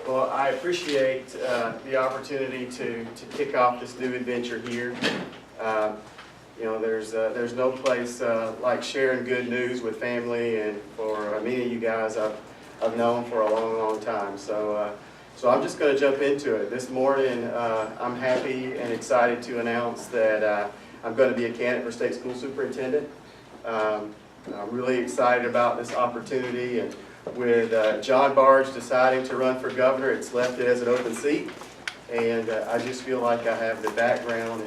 Well, I appreciate the opportunity to kick off this new adventure here. You know, there's no place like sharing good news with family, and for many of you guys I've known for a long, long time. So I'm just going to jump into it. This morning, I'm happy and excited to announce that I'm going to be a candidate for state school superintendent. I'm really excited about this opportunity, and with John Barge deciding to run for governor, it's left it as an open seat, and I just feel like I have the background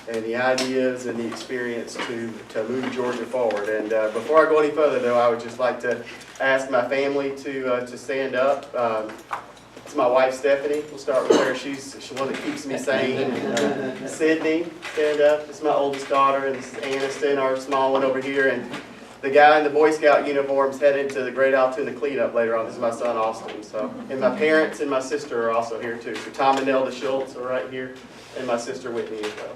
and the ideas and the experience to move Georgia forward. And before I go any further, though, I would just like to ask my family to stand up. It's my wife, Stephanie. We'll start with her. She's the one that keeps me sane. And, Sydney, stand up. This is my oldest daughter, and this is Aniston, our small one over here. And the guy in the Boy Scout uniform's headed to the Great Altoona cleanup later on. This is my son, Austin. So, and my parents and my sister are also here, too. So Tom and Nelda Shultz are right here, and my sister, Whitney, as well.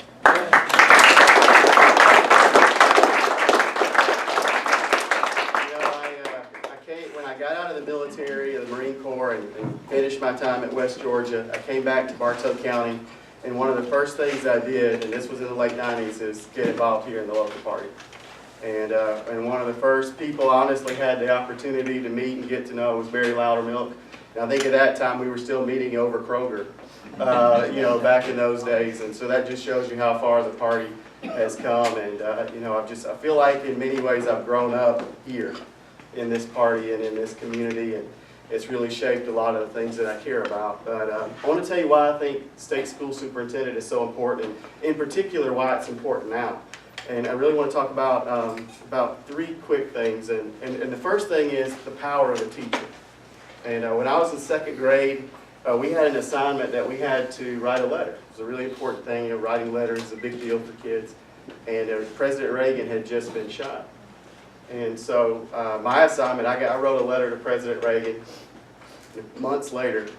When I got out of the military, the Marine Corps, and finished my time at West Georgia, I came back to Bartow County, and one of the first things I did, and this was in the late 90s, is get involved here in the local party. And one of the first people I honestly had the opportunity to meet and get to know was Barry Loudermilk. And I think at that time we were still meeting over Kroger, you know, back in those days. And so that just shows you how far the party has come. And you know, I feel like in many ways I've grown up here in this party and in this community, and it's really shaped a lot of the things that I care about. But I want to tell you why I think state school superintendent is so important, and in particular why it's important now. And I really want to talk about three quick things. And the first thing is the power of a teacher. And when I was in second grade, we had an assignment that we had to write a letter. It was a really important thing. You know, writing letters is a big deal for kids. And President Reagan had just been shot. And so my assignment, I wrote a letter to President Reagan. Months later,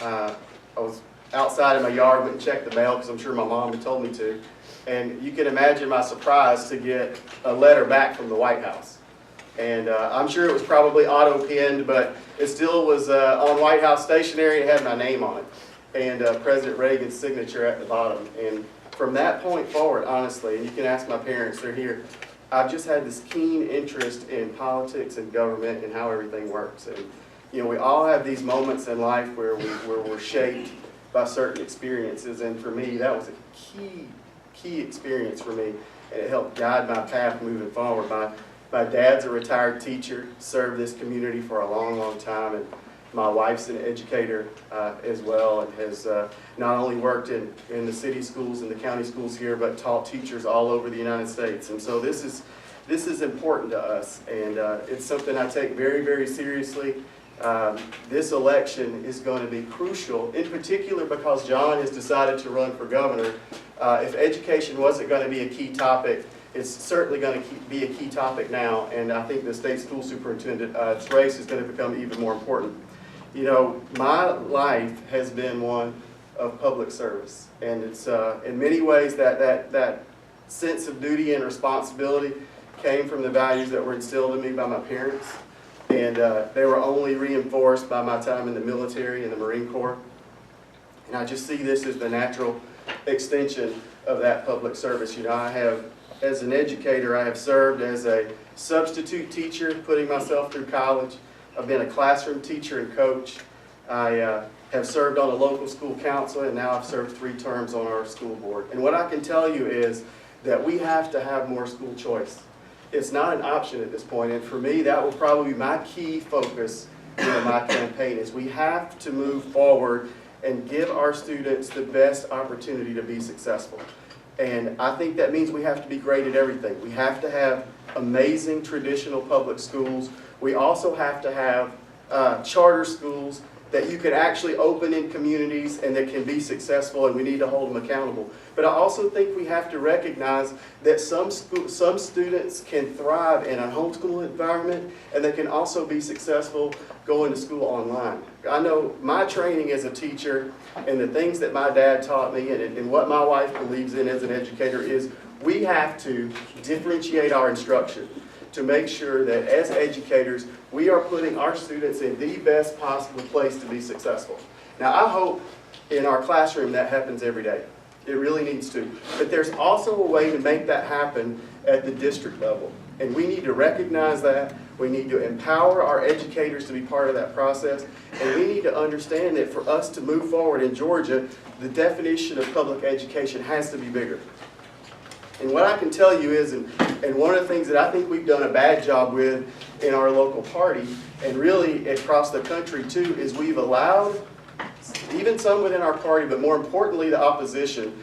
I was outside in my yard, went and checked the mail because I'm sure my mom had told me to. And you can imagine my surprise to get a letter back from the White House. And I'm sure it was probably auto-pinned, but it still was on White House stationery. It had my name on it and President Reagan's signature at the bottom. And from that point forward, honestly, and you can ask my parents, they're here, I've just had this keen interest in politics and government and how everything works. And you know, we all have these moments in life where we're shaped by certain experiences, and for me, that was a key experience for me, and it helped guide my path moving forward. My dad's a retired teacher, served this community for a long, long time, and my wife's an educator as well, and has not only worked in the city schools and the county schools here, but taught teachers all over the United States. And so this is important to us, and it's something I take very, very seriously. This election is going to be crucial, in particular because John has decided to run for governor. If education wasn't going to be a key topic, it's certainly going to be a key topic now, and I think the state school superintendent race is going to become even more important. You know, my life has been one of public service, and it's in many ways that sense of duty and responsibility came from the values that were instilled in me by my parents, and they were only reinforced by my time in the military and the Marine Corps. And I just see this as the natural extension of that public service. You know, as an educator, I have served as a substitute teacher, putting myself through college. I've been a classroom teacher and coach. I have served on a local school council, and now I've served 3 terms on our school board. And what I can tell you is that we have to have more school choice. It's not an option at this point, and for me, that will probably be my key focus in my campaign, is we have to move forward and give our students the best opportunity to be successful. And I think that means we have to be great at everything. We have to have amazing traditional public schools. We also have to have charter schools that you can actually open in communities and that can be successful, and we need to hold them accountable. But I also think we have to recognize that some students can thrive in a homeschool environment, and they can also be successful going to school online. I know my training as a teacher and the things that my dad taught me and what my wife believes in as an educator is we have to differentiate our instruction. to make sure that as educators, we are putting our students in the best possible place to be successful. Now, I hope in our classroom that happens every day. It really needs to. But there's also a way to make that happen at the district level. And we need to recognize that. We need to empower our educators to be part of that process. And we need to understand that for us to move forward in Georgia, the definition of public education has to be bigger. And what I can tell you is, and one of the things that I think we've done a bad job with in our local party, and really across the country too, is we've allowed, even some within our party, but more importantly the opposition,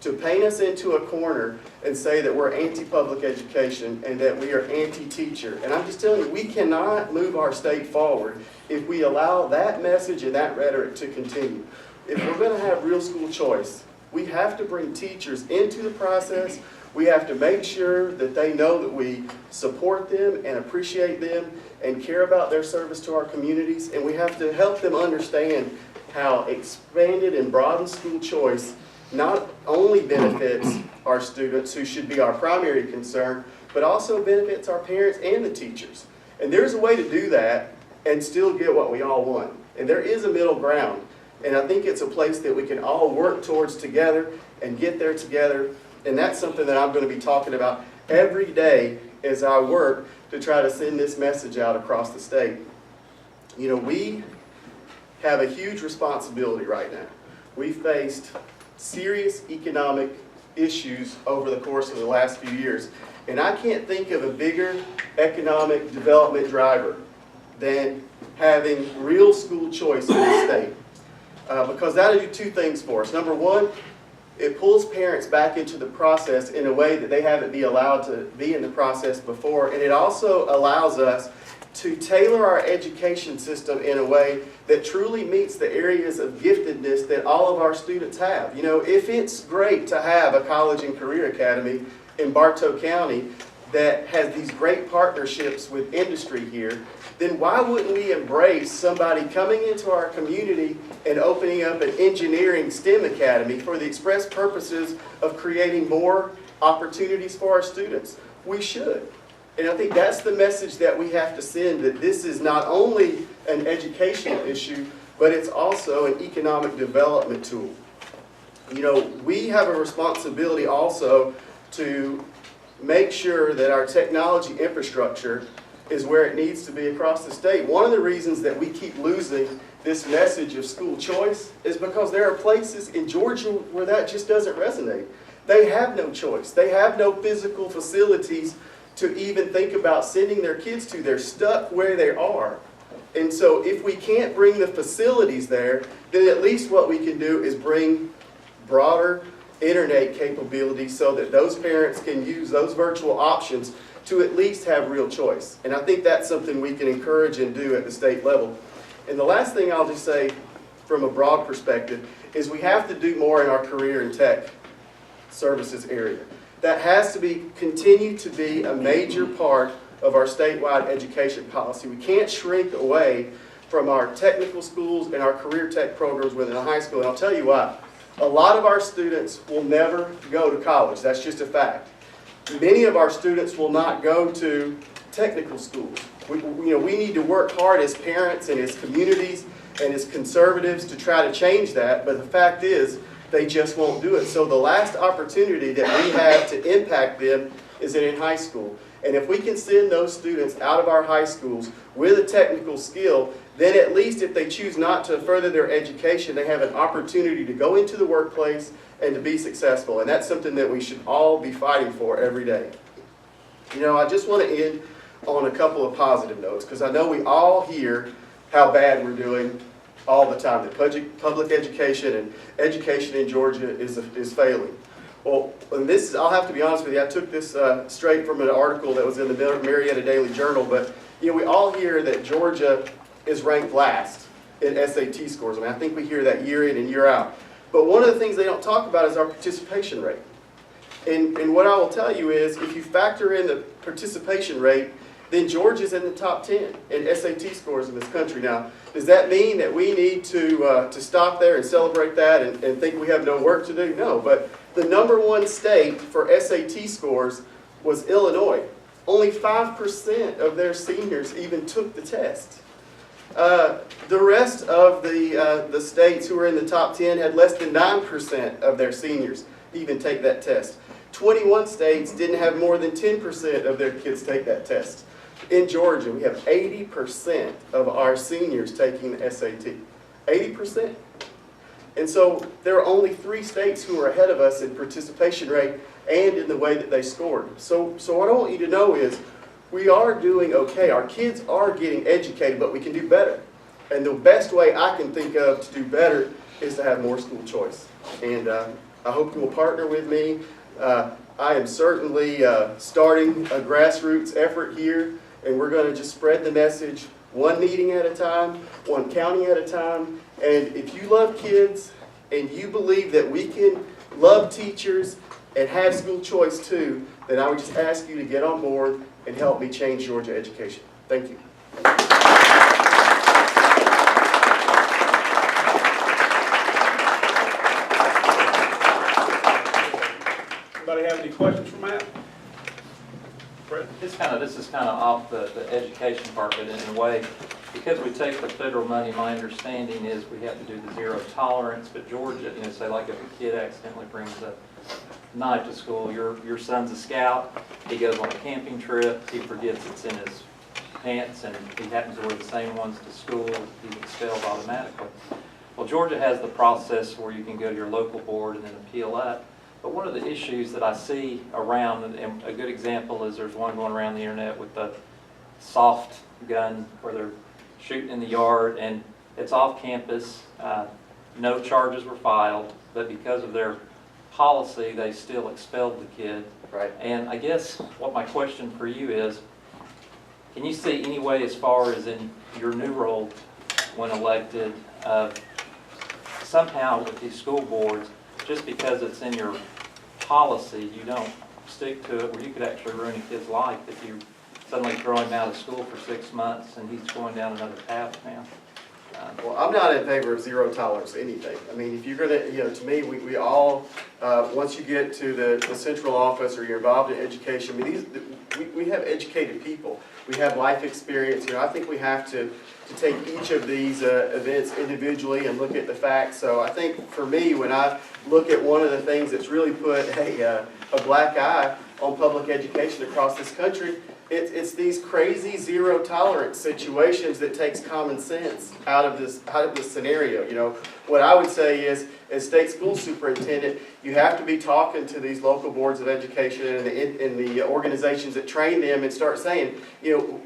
to paint us into a corner and say that we're anti-public education and that we are anti-teacher. And I'm just telling you, we cannot move our state forward if we allow that message and that rhetoric to continue. If we're going to have real school choice, we have to bring teachers into the process. We have to make sure that they know that we support them and appreciate them and care about their service to our communities. And we have to help them understand how expanded and broadened school choice not only benefits our students, who should be our primary concern, but also benefits our parents and the teachers. And there's a way to do that and still get what we all want. And there is a middle ground. And I think it's a place that we can all work towards together and get there together. And that's something that I'm going to be talking about every day as I work to try to send this message out across the state. You know, we have a huge responsibility right now. We faced serious economic issues over the course of the last few years. And I can't think of a bigger economic development driver than having real school choice in the state. Because that'll do two things for us. Number one, it pulls parents back into the process in a way that they haven't been allowed to be in the process before. And it also allows us to tailor our education system in a way that truly meets the areas of giftedness that all of our students have. You know, if it's great to have a college and career academy in Bartow County that has these great partnerships with industry here, then why wouldn't we embrace somebody coming into our community and opening up an engineering STEM academy for the express purposes of creating more opportunities for our students? We should. And I think that's the message that we have to send, that this is not only an educational issue, but it's also an economic development tool. You know, we have a responsibility also to make sure that our technology infrastructure is where it needs to be across the state. One of the reasons that we keep losing this message of school choice is because there are places in Georgia where that just doesn't resonate. They have no choice. They have no physical facilities to even think about sending their kids to. They're stuck where they are. And so if we can't bring the facilities there, then at least what we can do is bring broader internet capabilities so that those parents can use those virtual options to at least have real choice. And I think that's something we can encourage and do at the state level. And the last thing I'll just say from a broad perspective is we have to do more in our career and tech services area. That has to continue to be a major part of our statewide education policy. We can't shrink away from our technical schools and our career tech programs within a high school. And I'll tell you why. A lot of our students will never go to college. That's just a fact. Many of our students will not go to technical schools. We need to work hard as parents and as communities and as conservatives to try to change that, but the fact is they just won't do it. So the last opportunity that we have to impact them is in high school. And if we can send those students out of our high schools with a technical skill, then at least if they choose not to further their education, they have an opportunity to go into the workplace and to be successful. And that's something that we should all be fighting for every day. You know, I just want to end on a couple of positive notes, because I know we all hear how bad we're doing all the time, that public education and education in Georgia is failing. Well, and this, I'll have to be honest with you, I took this straight from an article that was in the Marietta Daily Journal, but you know, we all hear that Georgia is ranked last in SAT scores. I mean, I think we hear that year in and year out. But one of the things they don't talk about is our participation rate. And what I will tell you is, if you factor in the participation rate, then Georgia's in the top 10 in SAT scores in this country. Now, does that mean that we need to stop there and celebrate that and think we have no work to do? No, but the #1 state for SAT scores was Illinois. only 5% of their seniors even took the test. The rest of the states who were in the top 10 had less than 9% of their seniors even take that test. 21 states didn't have more than 10% of their kids take that test. In Georgia, we have 80% of our seniors taking the SAT. 80%. And so there are only 3 states who are ahead of us in participation rate and in the way that they scored. So what I want you to know is we are doing okay. Our kids are getting educated, but we can do better. And the best way I can think of to do better is to have more school choice. And I hope you will partner with me. I am certainly starting a grassroots effort here, and we're going to just spread the message one meeting at a time, one county at a time. And if you love kids and you believe that we can love teachers and have school choice too, then I would just ask you to get on board and help me change Georgia education. Thank you. Anybody have any questions for Matt? This is kind of off the education part, but in a way, because we take the federal money, my understanding is we have to do the zero tolerance. But Georgia, say like if a kid accidentally brings a knife to school, your son's a scout, he goes on a camping trip, he forgets it's in his pants, and he happens to wear the same ones to school, he's expelled automatically. Well, Georgia has the process where you can go to your local board and then appeal up. But one of the issues that I see around, and a good example is there's one going around the internet with the soft gun where they're shooting in the yard, and it's off campus. No charges were filed, but because of their policy, they still expelled the kid. Right. And I guess what my question for you is, can you see any way as far as in your new role when elected, somehow with these school boards, just because it's in your policy, you don't stick to it, where you could actually ruin a kid's life if you suddenly throw him out of school for 6 months and he's going down another path now? Well, I'm not in favor of zero tolerance to anything. I mean, if you're going to, to me, we all, once you get to the central office or you're involved in education, I mean, we have educated people. We have life experience. I think we have to take each of these events individually and look at the facts. So I think for me, when I look at one of the things that's really put a black eye on public education across this country, it's these crazy zero tolerance situations that takes common sense out of this scenario. What I would say is, as state school superintendent, you have to be talking to these local boards of education and the organizations that train them and start saying,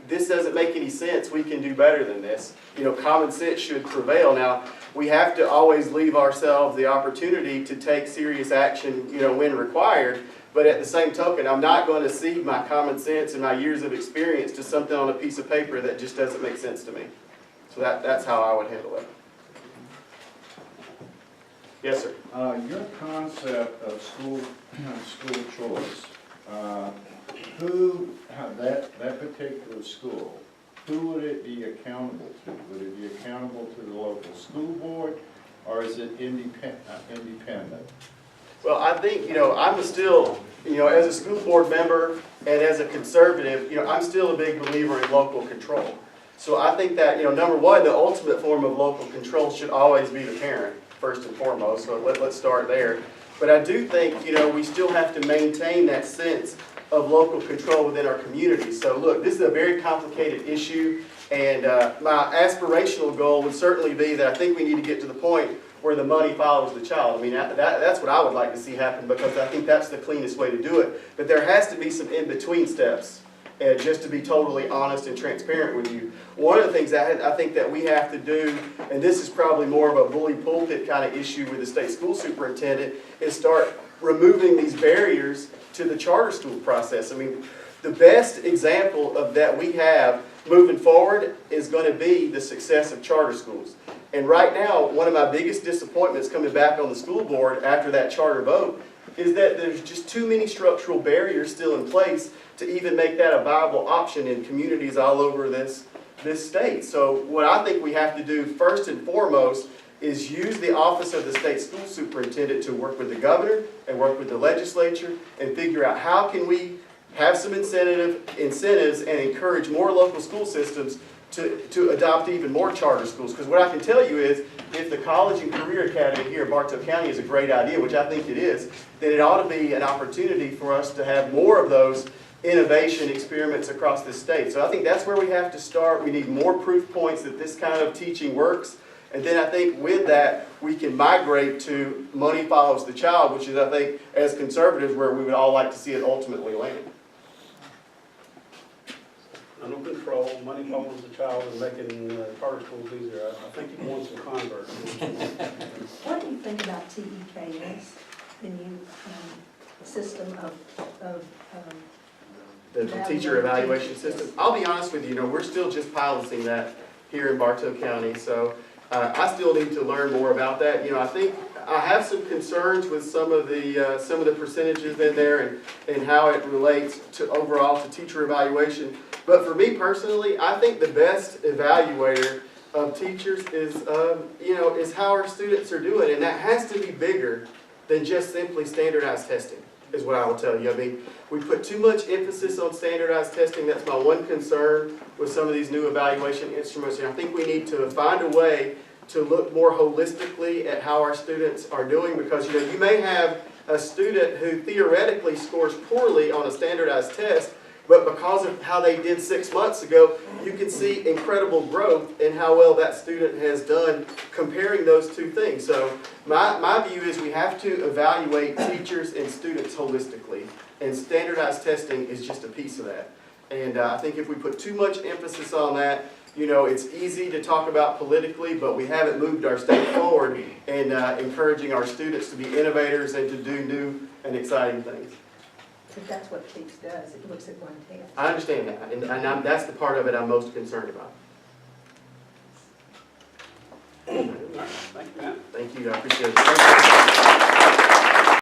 this doesn't make any sense. We can do better than this. Common sense should prevail. Now, we have to always leave ourselves the opportunity to take serious action, when required. But at the same token, I'm not going to cede my common sense and my years of experience to something on a piece of paper that just doesn't make sense to me. So that's how I would handle it. Yes, sir. Your concept of school choice, that particular school, who would it be accountable to? Would it be accountable to the local school board, or is it independent? Well, I think, I'm still, as a school board member and as a conservative, I'm still a big believer in local control. So I think that, number one, the ultimate form of local control should always be the parent, first and foremost. So let's start there. But I do think, we still have to maintain that sense of local control within our community. So look, this is a very complicated issue, and my aspirational goal would certainly be that I think we need to get to the point where the money follows the child. I mean, that's what I would like to see happen, because I think that's the cleanest way to do it. But there has to be some in-between steps, just to be totally honest and transparent with you. One of the things I think that we have to do, and this is probably more of a bully pulpit kind of issue with the state school superintendent, is start removing these barriers to the charter school process. I mean, the best example of that we have moving forward is going to be the success of charter schools. And right now, one of my biggest disappointments coming back on the school board after that charter vote is that there's just too many structural barriers still in place to even make that a viable option in communities all over this state. So what I think we have to do first and foremost is use the office of the state school superintendent to work with the governor and work with the legislature and figure out how can we have some incentives and encourage more local school systems to adopt even more charter schools. Because what I can tell you is, if the College and Career Academy here in Bartow County is a great idea, which I think it is, then it ought to be an opportunity for us to have more of those innovation experiments across the state. So I think that's where we have to start. We need more proof points that this kind of teaching works. And then I think with that, we can migrate to money follows the child, which is, I think, as conservatives, where we would all like to see it ultimately land. Under control, money follows the child, and making charter schools easier. I think you want some converts. What do you think about TEKS, the new system of The teacher evaluation system. I'll be honest with you, we're still just piloting that here in Bartow County, so I still need to learn more about that. I think I have some concerns with some of the percentages in there and how it relates to overall to teacher evaluation. But for me personally, I think the best evaluator of teachers is how our students are doing, and that has to be bigger than just simply standardized testing, is what I will tell you. I mean, we put too much emphasis on standardized testing. That's my one concern with some of these new evaluation instruments. And I think we need to find a way to look more holistically at how our students are doing, because you may have a student who theoretically scores poorly on a standardized test, but because of how they did 6 months ago, you can see incredible growth in how well that student has done comparing those two things. So my view is we have to evaluate teachers and students holistically, and standardized testing is just a piece of that. And I think if we put too much emphasis on that, it's easy to talk about politically, but we haven't moved our state forward in encouraging our students to be innovators and to do new and exciting things. But that's what TEKS does, it looks at one test. I understand that, and that's the part of it I'm most concerned about. Thank you, Matt. Thank you, I appreciate it.